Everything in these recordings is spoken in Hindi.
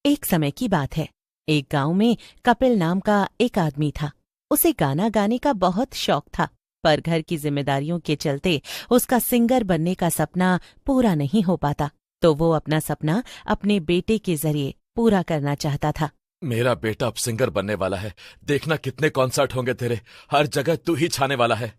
एक समय की बात है। एक गांव में कपिल नाम का एक आदमी था। उसे गाना गाने का बहुत शौक था, पर घर की जिम्मेदारियों के चलते उसका सिंगर बनने का सपना पूरा नहीं हो पाता। तो वो अपना सपना अपने बेटे के जरिए पूरा करना चाहता था। मेरा बेटा अब सिंगर बनने वाला है। देखना कितने कॉन्सर्ट होंगे तेरे। हर जगह तू ही छाने वाला है।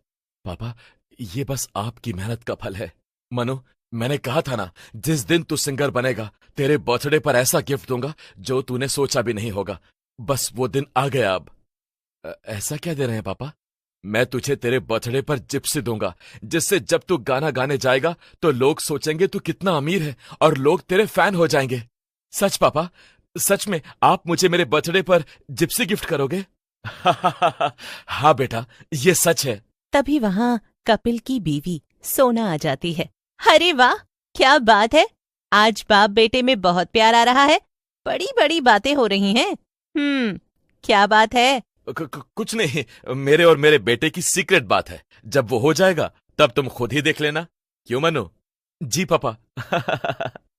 पापा, ये बस आपकी मेहनत का फल है। मनु, मैंने कहा था ना, जिस दिन तू सिंगर बनेगा तेरे बर्थडे पर ऐसा गिफ्ट दूंगा जो तूने सोचा भी नहीं होगा। बस वो दिन आ गया अब। ऐसा क्या दे रहे हैं पापा? मैं तुझे तेरे बर्थडे पर जिप्सी दूंगा, जिससे जब तू गाना गाने जाएगा तो लोग सोचेंगे तू कितना अमीर है और लोग तेरे फैन हो जाएंगे। सच पापा, सच में आप मुझे मेरे बर्थडे पर जिप्सी गिफ्ट करोगे? हाँ बेटा, ये सच है। तभी वहां कपिल की बीवी सोना आ जाती है। अरे वाह, क्या बात है! आज बाप बेटे में बहुत प्यार आ रहा है। बड़ी बड़ी बातें हो रही हैं। क्या बात है? कुछ नहीं, मेरे और मेरे बेटे की सीक्रेट बात है। जब वो हो जाएगा तब तुम खुद ही देख लेना। क्यों मनु? जी पापा।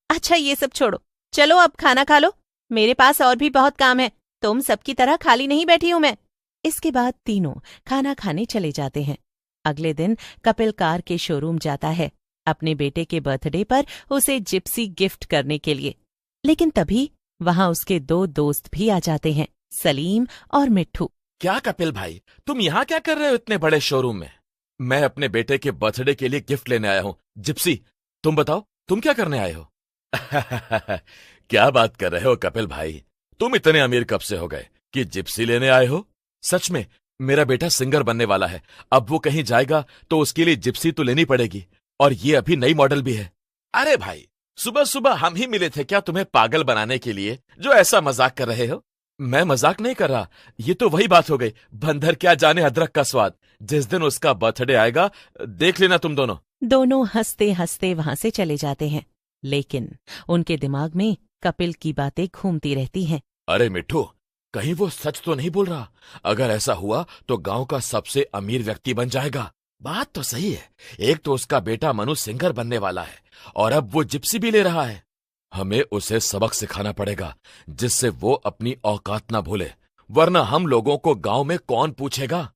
अच्छा, ये सब छोड़ो, चलो अब खाना खा लो। मेरे पास और भी बहुत काम है। तुम सबकी तरह खाली नहीं बैठी हूं मैं। इसके बाद तीनों खाना खाने चले जाते हैं। अगले दिन कपिल कार के शोरूम जाता है अपने बेटे के बर्थडे पर उसे जिप्सी गिफ्ट करने के लिए। लेकिन तभी वहां उसके दो दोस्त भी आ जाते हैं, सलीम और मिट्ठू। क्या कपिल भाई, तुम यहाँ क्या कर रहे हो इतने बड़े शोरूम में? मैं अपने बेटे के बर्थडे के लिए गिफ्ट लेने आया हूँ, जिप्सी। तुम बताओ, तुम क्या करने आए हो? क्या बात कर रहे हो कपिल भाई? तुम इतने अमीर कब से हो गए कि जिप्सी लेने आए हो? सच में, मेरा बेटा सिंगर बनने वाला है। अब वो कहीं जाएगा तो उसके लिए जिप्सी तो लेनी पड़ेगी, और ये अभी नई मॉडल भी है। अरे भाई, सुबह सुबह हम ही मिले थे क्या तुम्हें पागल बनाने के लिए, जो ऐसा मजाक कर रहे हो? मैं मजाक नहीं कर रहा। ये तो वही बात हो गई, बंदर क्या जाने अदरक का स्वाद। जिस दिन उसका बर्थडे आएगा देख लेना तुम दोनों। दोनों हंसते हंसते वहां से चले जाते हैं, लेकिन उनके दिमाग में कपिल की बातें घूमती रहती हैं। अरे मिट्ठू, कहीं वो सच तो नहीं बोल रहा? अगर ऐसा हुआ तो गांव का सबसे अमीर व्यक्ति बन जाएगा। बात तो सही है। एक तो उसका बेटा मनु सिंगर बनने वाला है, और अब वो जिप्सी भी ले रहा है। हमें उसे सबक सिखाना पड़ेगा, जिससे वो अपनी औकात ना भूले, वरना हम लोगों को गांव में कौन पूछेगा?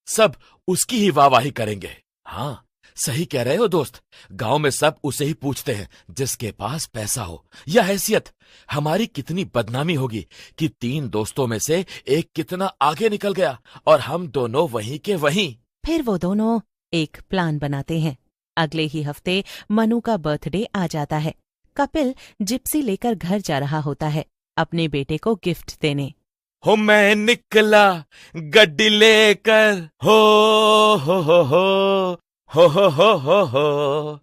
सब उसकी ही वाहवाही करेंगे। हाँ, सही कह रहे हो दोस्त। गांव में सब उसे ही पूछते हैं जिसके पास पैसा हो या हैसियत। हमारी कितनी बदनामी होगी कि तीन दोस्तों में से एक कितना आगे निकल गया और हम दोनों वहीं के वहीं। फिर वो दोनों एक प्लान बनाते हैं। अगले ही हफ्ते मनु का बर्थडे आ जाता है। कपिल जिप्सी लेकर घर जा रहा होता है अपने बेटे को गिफ्ट देने। हो मैं निकला गड्डी लेकर, हो हो हो हो हो हो हो हो हो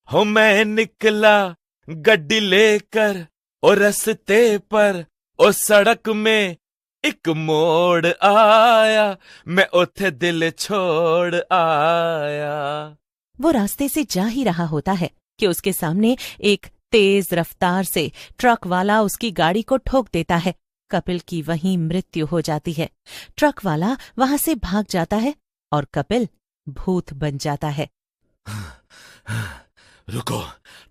हो मैं निकला गड्डी लेकर, और रस्ते पर ओ सड़क में एक मोड़ आया, मैं उथे दिल छोड़ आया। वो रास्ते से जा ही रहा होता है कि उसके सामने एक तेज रफ्तार से ट्रक वाला उसकी गाड़ी को ठोक देता है। कपिल की वहीं मृत्यु हो जाती है। ट्रक वाला वहां से भाग जाता है और कपिल भूत बन जाता है। रुको,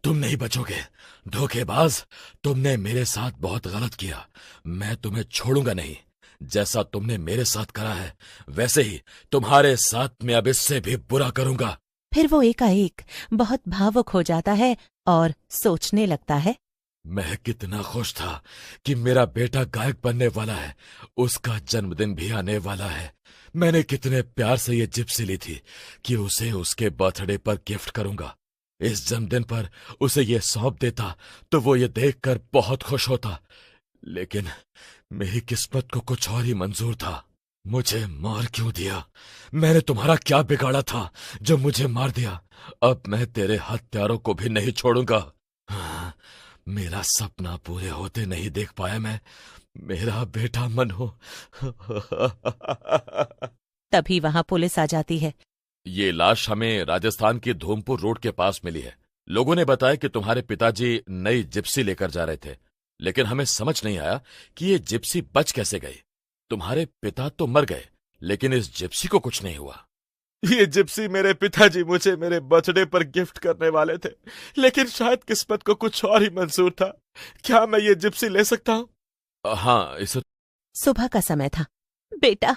तुम नहीं बचोगे धोखेबाज। तुमने मेरे साथ बहुत गलत किया। मैं तुम्हें छोड़ूंगा नहीं। जैसा तुमने मेरे साथ करा है वैसे ही तुम्हारे साथ मैं अब इससे भी बुरा करूंगा। फिर वो एकाएक बहुत भावुक हो जाता है और सोचने लगता है, मैं कितना खुश था कि मेरा बेटा गायक बनने वाला है। उसका जन्मदिन भी आने वाला है। मैंने कितने प्यार से ये जिप्सी ली थी कि उसे उसके बर्थडे पर गिफ्ट करूंगा। इस जन्मदिन पर उसे ये सौंप देता तो वो ये देखकर बहुत खुश होता। लेकिन मेरी किस्मत को कुछ और ही मंजूर था। मुझे मार क्यों दिया? मैंने तुम्हारा क्या बिगाड़ा था जो मुझे मार दिया? अब मैं तेरे हत्यारों को भी नहीं छोड़ूंगा। मेरा सपना पूरे होते नहीं देख पाया मैं। मेरा बेटा मनु। तभी वहां पुलिस आ जाती है। ये लाश हमें राजस्थान के धोमपुर रोड के पास मिली है। लोगों ने बताया कि तुम्हारे पिताजी नई जिप्सी लेकर जा रहे थे, लेकिन हमें समझ नहीं आया कि ये जिप्सी बच कैसे गई। तुम्हारे पिता तो मर गए, लेकिन इस जिप्सी को कुछ नहीं हुआ। ये जिप्सी मेरे पिताजी मुझे मेरे बर्थडे पर गिफ्ट करने वाले थे, लेकिन शायद किस्मत को कुछ और ही मंजूर था। क्या मैं ये जिप्सी ले सकता हूँ? हाँ इस सुबह का समय था। बेटा,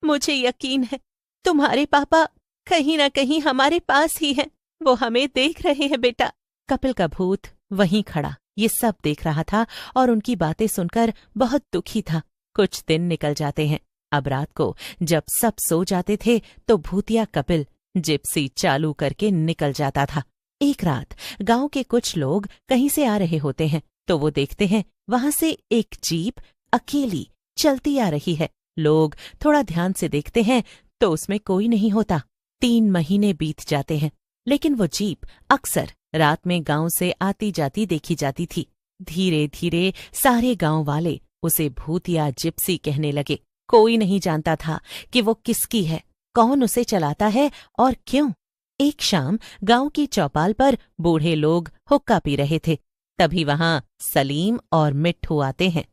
मुझे यकीन है तुम्हारे पापा कहीं ना कहीं हमारे पास ही हैं। वो हमें देख रहे हैं बेटा। कपिल का भूत वहीं खड़ा ये सब देख रहा था और उनकी बातें सुनकर बहुत दुखी था। कुछ दिन निकल जाते हैं। अब रात को जब सब सो जाते थे तो भूतिया कपिल जिप्सी चालू करके निकल जाता था। एक रात गांव के कुछ लोग कहीं से आ रहे होते हैं तो वो देखते हैं वहां से एक जीप अकेली चलती आ रही है। लोग थोड़ा ध्यान से देखते हैं तो उसमें कोई नहीं होता। 3 महीने बीत जाते हैं लेकिन वो जीप अक्सर रात में गांव से आती जाती देखी जाती थी। धीरे धीरे सारे गांव वाले उसे भूतिया जिप्सी कहने लगे। कोई नहीं जानता था कि वो किसकी है, कौन उसे चलाता है और क्यों। एक शाम गांव की चौपाल पर बूढ़े लोग हुक्का पी रहे थे। तभी वहां सलीम और मिट्ठू आते हैं।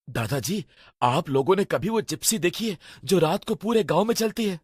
दादाजी, आप लोगों ने कभी वो जिप्सी देखी है जो रात को पूरे गांव में चलती है?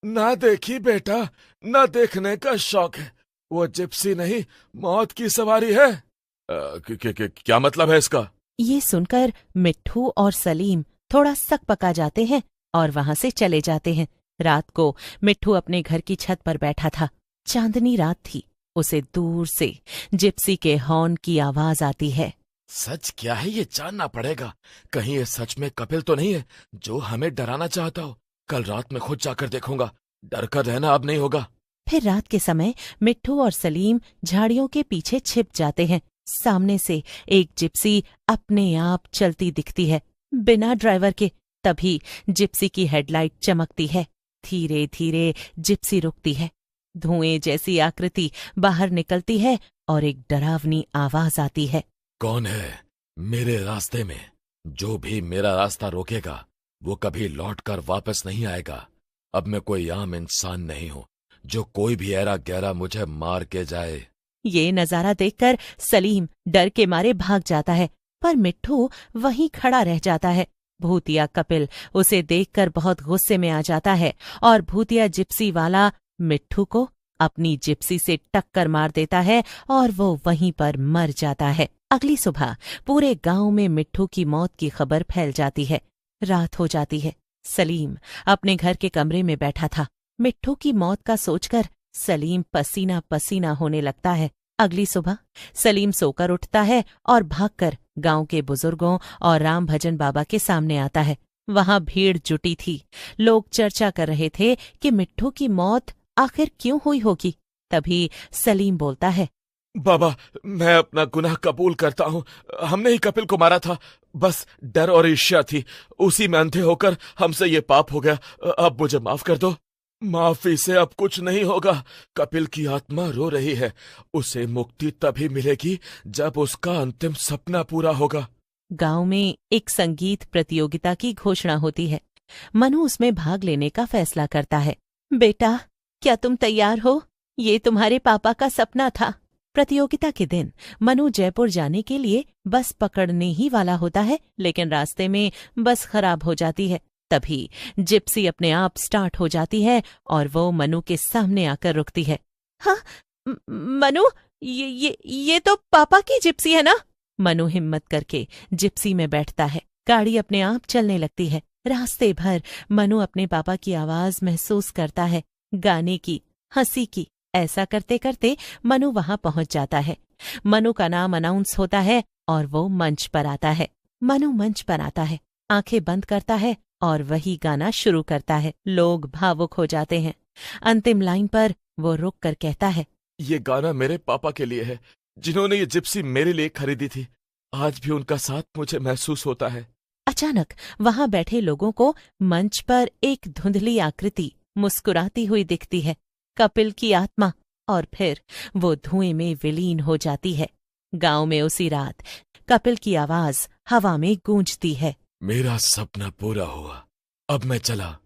ना देखी बेटा, ना देखने का शौक है। वो जिप्सी नहीं, मौत की सवारी है। क्या मतलब है इसका? ये सुनकर मिट्ठू और सलीम थोड़ा सकपका जाते हैं और वहां से चले जाते हैं। रात को मिट्ठू अपने घर की छत पर बैठा था। चांदनी रात थी। उसे दूर से जिप्सी के हॉर्न की आवाज आती है। सच क्या है ये जानना पड़ेगा। कहीं ये सच में कपिल तो नहीं है जो हमें डराना चाहता हो। कल रात में खुद जाकर देखूंगा। डर कर रहना अब नहीं होगा। फिर रात के समय मिट्ठू और सलीम झाड़ियों के पीछे छिप जाते हैं। सामने से एक जिप्सी अपने आप चलती दिखती है, बिना ड्राइवर के। तभी जिप्सी की हेडलाइट चमकती है। धीरे धीरे जिप्सी रुकती है। धुएं जैसी आकृति बाहर निकलती है और एक डरावनी आवाज आती है। कौन है मेरे रास्ते में? जो भी मेरा रास्ता रोकेगा वो कभी लौटकर वापस नहीं आएगा। अब मैं कोई आम इंसान नहीं हूं जो कोई भी ऐरा गहरा मुझे मार के जाए। ये नजारा देखकर सलीम डर के मारे भाग जाता है, पर मिट्ठू वहीं खड़ा रह जाता है। भूतिया कपिल उसे देखकर बहुत गुस्से में आ जाता है और भूतिया जिप्सी वाला मिट्ठू को अपनी जिप्सी से टक्कर मार देता है और वो वहीं पर मर जाता है। अगली सुबह पूरे गांव में मिट्ठू की मौत की खबर फैल जाती है। रात हो जाती है। सलीम अपने घर के कमरे में बैठा था। मिट्ठू की मौत का सोचकर सलीम पसीना पसीना होने लगता है। अगली सुबह सलीम सोकर उठता है और भागकर गांव के बुजुर्गों और राम भजन बाबा के सामने आता है। वहां भीड़ जुटी थी। लोग चर्चा कर रहे थे कि मिट्ठू की मौत आखिर क्यों हुई होगी। तभी सलीम बोलता है, बाबा, मैं अपना गुनाह कबूल करता हूँ। हमने ही कपिल को मारा था। बस डर और ईर्ष्या थी, उसी में अंधे होकर हमसे ये पाप हो गया। अब मुझे माफ कर दो। माफी से अब कुछ नहीं होगा। कपिल की आत्मा रो रही है। उसे मुक्ति तभी मिलेगी जब उसका अंतिम सपना पूरा होगा। गांव में एक संगीत प्रतियोगिता की घोषणा होती है। मनु उसमें भाग लेने का फैसला करता है। बेटा, क्या तुम तैयार हो? ये तुम्हारे पापा का सपना था। प्रतियोगिता के दिन मनु जयपुर जाने के लिए बस पकड़ने ही वाला होता है, लेकिन रास्ते में बस खराब हो जाती है। तभी जिप्सी अपने आप स्टार्ट हो जाती है और वो मनु के सामने आकर रुकती है। हाँ, मनु, ये तो पापा की जिप्सी है ना? मनु हिम्मत करके जिप्सी में बैठता है। गाड़ी अपने आप चलने लगती है। रास्ते भर मनु अपने पापा की आवाज महसूस करता है, गाने की, हंसी की। ऐसा करते करते मनु वहां पहुंच जाता है। मनु का नाम अनाउंस होता है और वो मंच पर आता है। मनु मंच पर आता है, आंखें बंद करता है और वही गाना शुरू करता है। लोग भावुक हो जाते हैं। अंतिम लाइन पर वो रुक कर कहता है, ये गाना मेरे पापा के लिए है, जिन्होंने ये जिप्सी मेरे लिए खरीदी थी। आज भी उनका साथ मुझे महसूस होता है। अचानक वहां बैठे लोगों को मंच पर एक धुंधली आकृति मुस्कुराती हुई दिखती है, कपिल की आत्मा, और फिर वो धुएं में विलीन हो जाती है। गांव में उसी रात कपिल की आवाज हवा में गूंजती है, मेरा सपना पूरा हुआ, अब मैं चला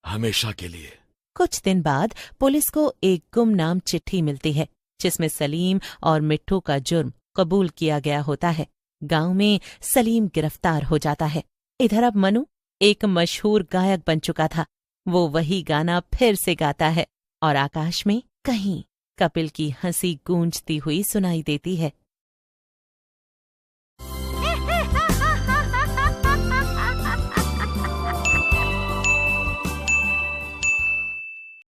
हमेशा के लिए। कुछ दिन बाद पुलिस को एक गुमनाम चिट्ठी मिलती है जिसमें सलीम और मिट्ठू का जुर्म कबूल किया गया होता है। गांव में सलीम गिरफ्तार हो जाता है। इधर अब मनु एक मशहूर गायक बन चुका था। वो वही गाना फिर से गाता है और आकाश में कहीं कपिल की हंसी गूंजती हुई सुनाई देती है।